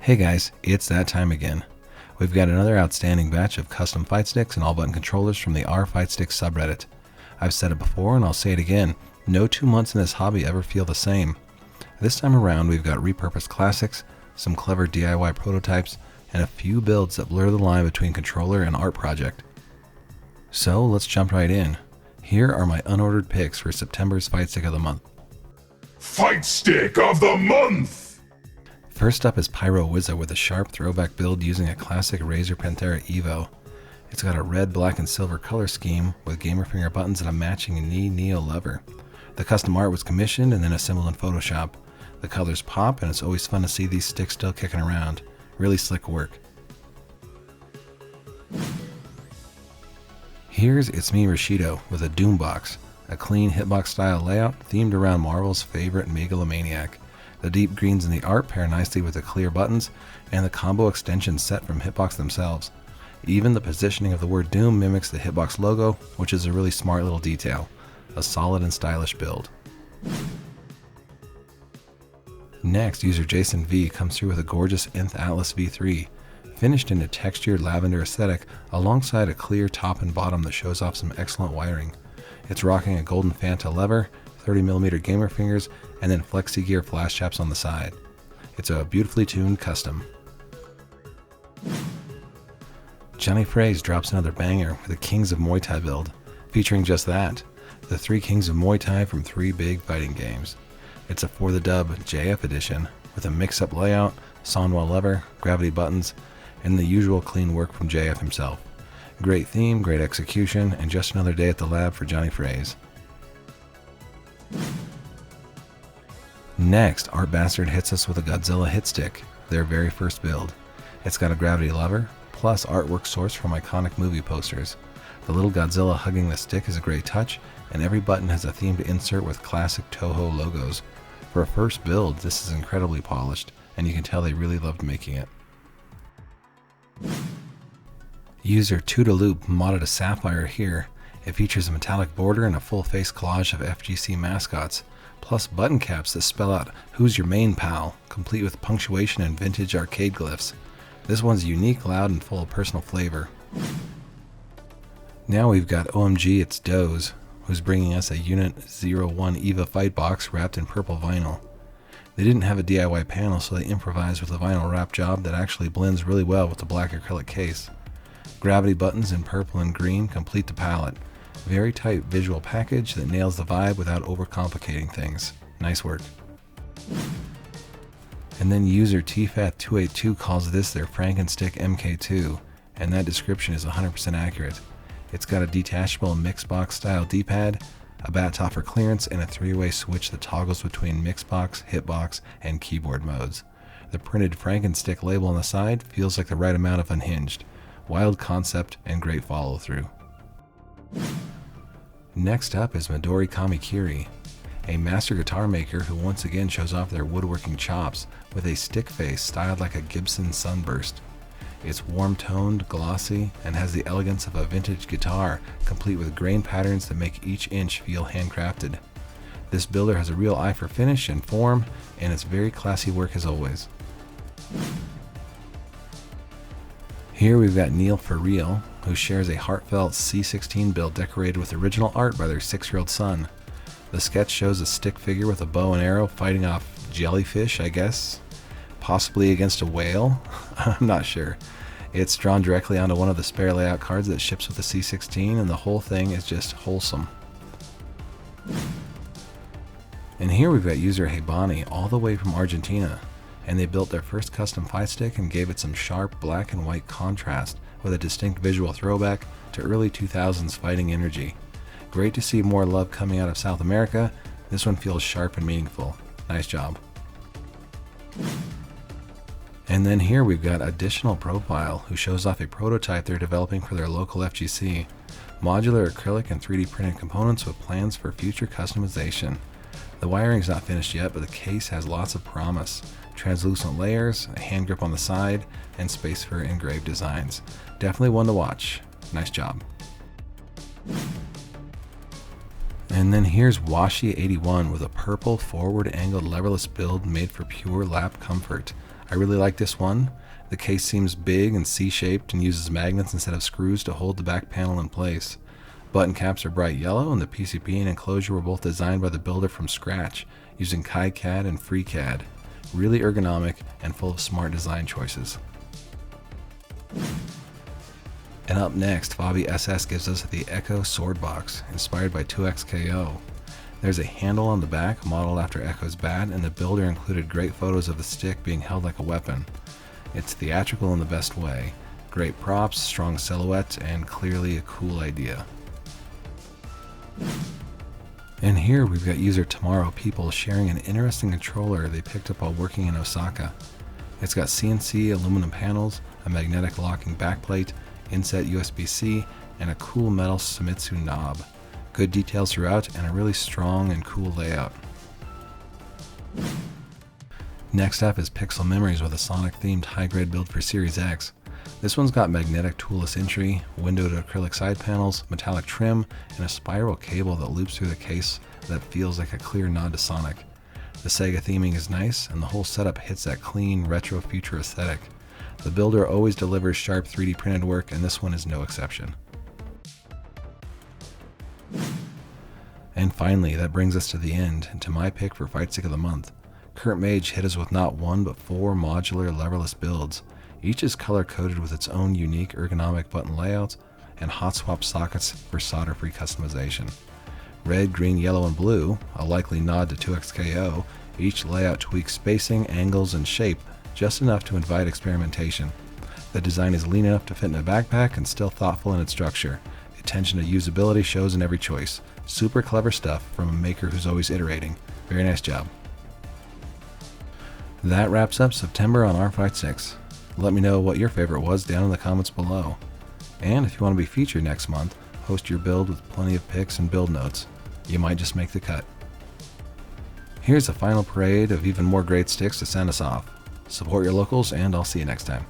Hey guys, it's that time again. We've got another outstanding batch of custom fight sticks and all button controllers from the fightsticks subreddit. I've said it before and I'll say it again, no 2 months in this hobby ever feel the same. This time around we've got repurposed classics, some clever DIY prototypes, and a few builds that blur the line between controller and art project. So let's jump right in. Here are my unordered picks for September's Fight Stick of the Month. Fight Stick of the Month! First up is Pyro Wizza with a sharp throwback build using a classic Razer Panthera Evo. It's got a red, black, and silver color scheme with gamer finger buttons and a matching knee Neo lever. The custom art was commissioned and then assembled in Photoshop. The colors pop and it's always fun to see these sticks still kicking around. Really slick work. Here's It's Me Rashido with a Doom box, a clean hitbox style layout themed around Marvel's favorite megalomaniac. The deep greens in the art pair nicely with the clear buttons and the combo extension set from hitbox themselves. Even the positioning of the word Doom mimics the hitbox logo, which is a really smart little detail. A solid and stylish build. Next, user Jason V comes through with a gorgeous Nth Atlas V3, finished in a textured lavender aesthetic alongside a clear top and bottom that shows off some excellent wiring. It's rocking a golden Fanta lever, 30mm gamer fingers, and then flexi gear flash chaps on the side. It's a beautifully tuned custom. Johnny Fraze drops another banger with a Kings of Muay Thai build, featuring just that, the 3 Kings of Muay Thai from 3 big fighting games. It's a For the Dub JF edition with a mix-up layout, Sonwell lever, gravity buttons, and the usual clean work from JF himself. Great theme, great execution, and just another day at the lab for Johnny Fraze. Next, Art Bastard hits us with a Godzilla hit stick, their very first build. It's got a gravity lever, plus artwork sourced from iconic movie posters. The little Godzilla hugging the stick is a great touch, and every button has a themed insert with classic Toho logos. For a first build, this is incredibly polished, and you can tell they really loved making it. User Toodaloop modded a Sapphire here. It features a metallic border and a full face collage of FGC mascots, plus button caps that spell out "Who's your main pal?" complete with punctuation and vintage arcade glyphs. This one's unique, loud, and full of personal flavor. Now we've got OMG It's Doze, who's bringing us a Unit 01 EVA fight box wrapped in purple vinyl. They didn't have a DIY panel, so they improvised with a vinyl wrap job that actually blends really well with the black acrylic case. Gravity buttons in purple and green complete the palette. Very tight visual package that nails the vibe without overcomplicating things. Nice work. And then user TFAT282 calls this their Frankenstick MK2, and that description is 100% accurate. It's got a detachable mixbox style D-pad, a bat top for clearance, and a 3-way switch that toggles between mixbox, hitbox, and keyboard modes. The printed Frankenstick label on the side feels like the right amount of unhinged. Wild concept and great follow through. Next up is Midori Kamikiri, a master guitar maker who once again shows off their woodworking chops with a stick face styled like a Gibson Sunburst. It's warm-toned, glossy, and has the elegance of a vintage guitar, complete with grain patterns that make each inch feel handcrafted. This builder has a real eye for finish and form, and it's very classy work as always. Here we've got Neil For Real, who shares a heartfelt C16 build decorated with original art by their 6-year-old son. The sketch shows a stick figure with a bow and arrow fighting off jellyfish, I guess. Possibly against a whale? I'm not sure. It's drawn directly onto one of the spare layout cards that ships with the C16, and the whole thing is just wholesome. And here we've got user Hebani all the way from Argentina, and they built their first custom fight stick and gave it some sharp black and white contrast with a distinct visual throwback to early 2000s fighting energy. Great to see more love coming out of South America. This one feels sharp and meaningful. Nice job. And then here we've got Additional Profile, who shows off a prototype they're developing for their local FGC. Modular acrylic and 3D printed components with plans for future customization. The wiring's not finished yet, but the case has lots of promise. Translucent layers, a hand grip on the side, and space for engraved designs. Definitely one to watch. Nice job. And then here's Washi81 with a purple forward angled leverless build made for pure lap comfort. I really like this one. The case seems big and C-shaped and uses magnets instead of screws to hold the back panel in place. Button caps are bright yellow, and the PCB and enclosure were both designed by the builder from scratch, using KiCad and FreeCAD. Really ergonomic and full of smart design choices. And up next, Fabi SS gives us the Echo Sword Box, inspired by 2XKO. There's a handle on the back modeled after Echo's bat, and the builder included great photos of the stick being held like a weapon. It's theatrical in the best way. Great props, strong silhouette, and clearly a cool idea. And here we've got user Tomorrow People sharing an interesting controller they picked up while working in Osaka. It's got CNC aluminum panels, a magnetic locking backplate, inset USB-C, and a cool metal Famitsu knob. Good details throughout and a really strong and cool layout. Next up is Pixel Memories with a Sonic-themed high-grade build for Series X. This one's got magnetic toolless entry, windowed acrylic side panels, metallic trim, and a spiral cable that loops through the case that feels like a clear nod to Sonic. The Sega theming is nice, and the whole setup hits that clean, retro future aesthetic. The builder always delivers sharp 3D printed work, and this one is no exception. And finally, that brings us to the end, and to my pick for Fight Stick of the Month. Kurt Mage hit us with not one but 4 modular leverless builds. Each is color-coded with its own unique ergonomic button layouts and hot swap sockets for solder-free customization. Red, green, yellow, and blue, a likely nod to 2XKO, each layout tweaks spacing, angles, and shape just enough to invite experimentation. The design is lean enough to fit in a backpack and still thoughtful in its structure. Attention to usability shows in every choice. Super clever stuff from a maker who's always iterating. Very nice job. That wraps up September on our Fightsticks. Let me know what your favorite was down in the comments below. And if you want to be featured next month, post your build with plenty of pics and build notes. You might just make the cut. Here's a final parade of even more great sticks to send us off. Support your locals, and I'll see you next time.